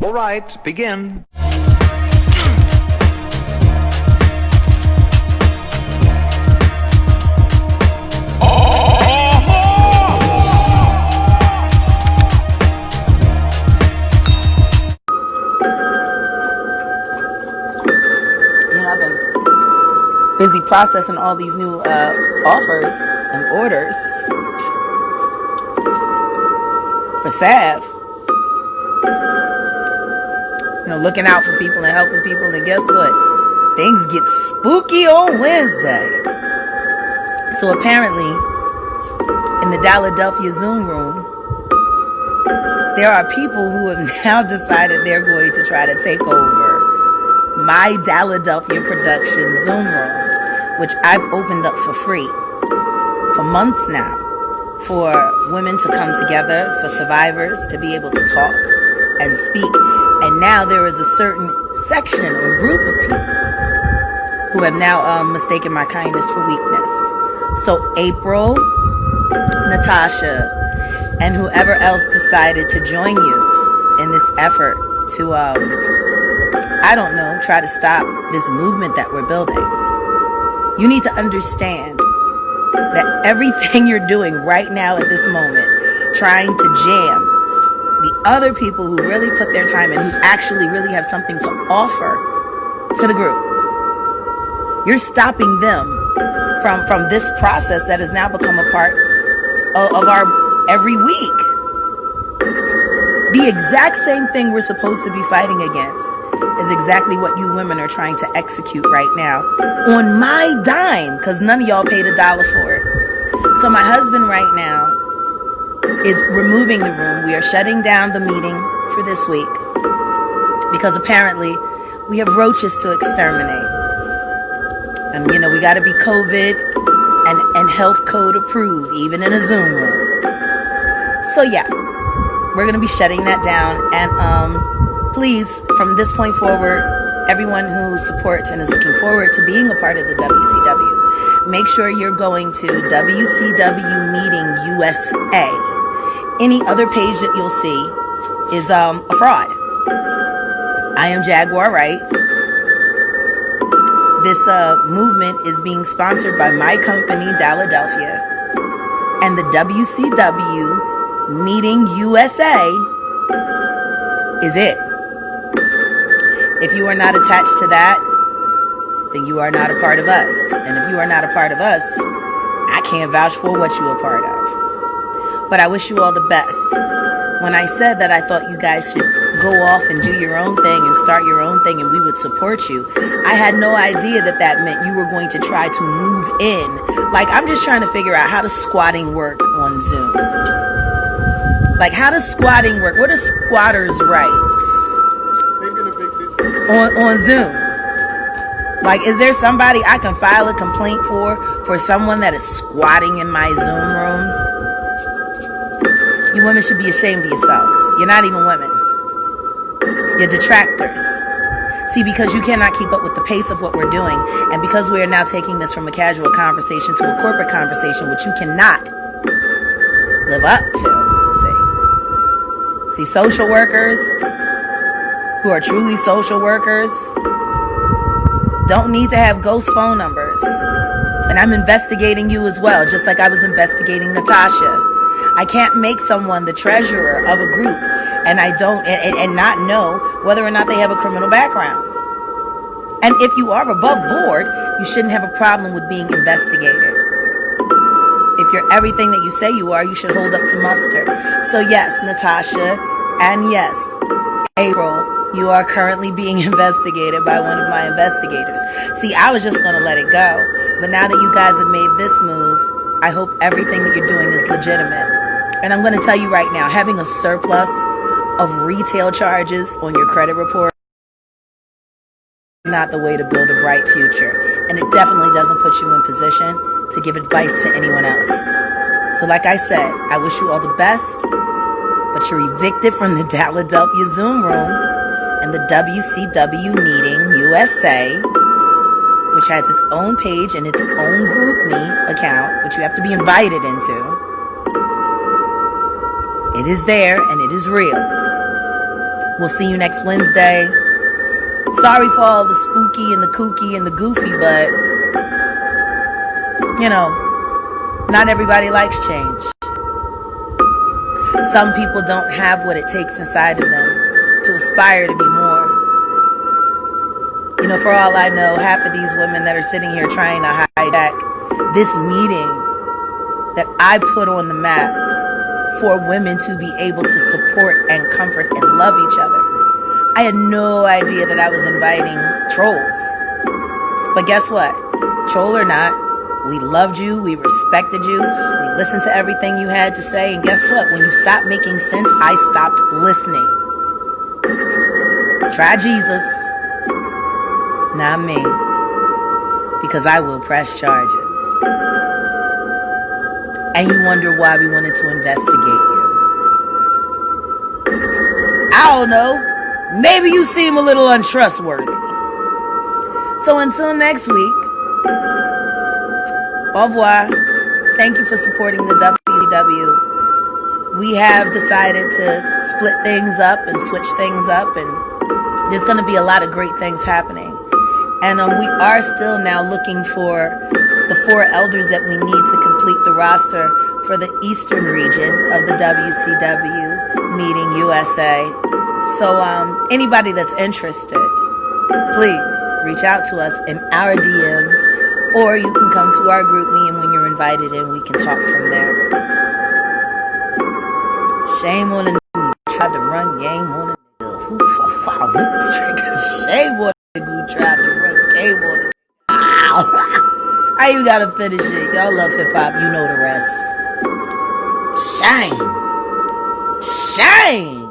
All right, begin. I've been busy processing all these new offers and orders for salve. Looking out for people and helping people, and guess what? Things get spooky on Wednesday. So apparently, in the Philadelphia Zoom room, there are people who have now decided they're going to try to take over my Philadelphia production Zoom room, which I've opened up for free for months now, for women to come together, for survivors to be able to talk and speak. And now there is a certain section or group of people who have now mistaken my kindness for weakness. So April, Natasha, and whoever else decided to join you in this effort to, I don't know, try to stop this movement that we're building. You need to understand that everything you're doing right now at this moment, trying to jam the other people who really put their time in, who actually really have something to offer to the group, you're stopping them from this process that has now become a part of our every week. The exact same thing we're supposed to be fighting against is exactly what you women are trying to execute right now on my dime, because none of y'all paid $1 for it. So my husband right now is removing the room. We are shutting down the meeting for this week because apparently we have roaches to exterminate. And we got to be COVID and health code approved, even in a Zoom room. So yeah, we're going to be shutting that down. And please, from this point forward, everyone who supports and is looking forward to being a part of the WCW, make sure you're going to WCW Meeting USA. Any other page that you'll see is a fraud. I am Jaguar Wright. This movement is being sponsored by my company, Philadelphia, and the WCW Meeting USA is it. If you are not attached to that, then you are not a part of us. And if you are not a part of us, I can't vouch for what you are part of. But I wish you all the best. When I said that I thought you guys should go off and do your own thing and start your own thing and we would support you, I had no idea that that meant you were going to try to move in. Like, I'm just trying to figure out how does squatting work on Zoom? Like, how does squatting work? What are squatters' rights on Zoom? Like, is there somebody I can file a complaint for someone that is squatting in my Zoom room? You women should be ashamed of yourselves. You're not even women. You're detractors. See, because you cannot keep up with the pace of what we're doing, and because we are now taking this from a casual conversation to a corporate conversation, which you cannot live up to. See, social workers who are truly social workers don't need to have ghost phone numbers. And I'm investigating you as well, just like I was investigating Natasha. I can't make someone the treasurer of a group and I don't and not know whether or not they have a criminal background. And if you are above board, you shouldn't have a problem with being investigated. If you're everything that you say you are, you should hold up to muster. So yes, Natasha, and yes, April, you are currently being investigated by one of my investigators. See, I was just going to let it go. But now that you guys have made this move, I hope everything that you're doing is legitimate. And I'm going to tell you right now, having a surplus of retail charges on your credit report is not the way to build a bright future. And it definitely doesn't put you in position to give advice to anyone else. So like I said, I wish you all the best, but you're evicted from the Philadelphia Zoom room and the WCW Meeting USA, which has its own page and its own GroupMe account, which you have to be invited into. It is there and it is real. We'll see you next Wednesday. Sorry for all the spooky and the kooky and the goofy, but, you know, not everybody likes change. Some people don't have what it takes inside of them to aspire to be more. You know, for all I know, half of these women that are sitting here trying to hijack this meeting that I put on the map for women to be able to support and comfort and love each other. I had no idea that I was inviting trolls. But guess what? Troll or not, we loved you, we respected you, we listened to everything you had to say, and guess what? When you stopped making sense, I stopped listening. Try Jesus, not me, because I will press charges. And you wonder why we wanted to investigate you. I don't know. Maybe you seem a little untrustworthy. So until next week, au revoir. Thank you for supporting the WCW. We have decided to split things up and switch things up, and there's going to be a lot of great things happening. And we are still now looking for the 4 elders that we need to complete the roster for the Eastern region of the WCW meeting USA. So anybody that's interested, please reach out to us in our DMs, or you can come to our group me, and when you're invited in, we can talk from there. Shame on a nigga who tried to run game on a nigga. Shame on a nigga who tried to run game on a nigga. I even gotta finish it. Y'all love hip hop, you know the rest. Shame. Shame.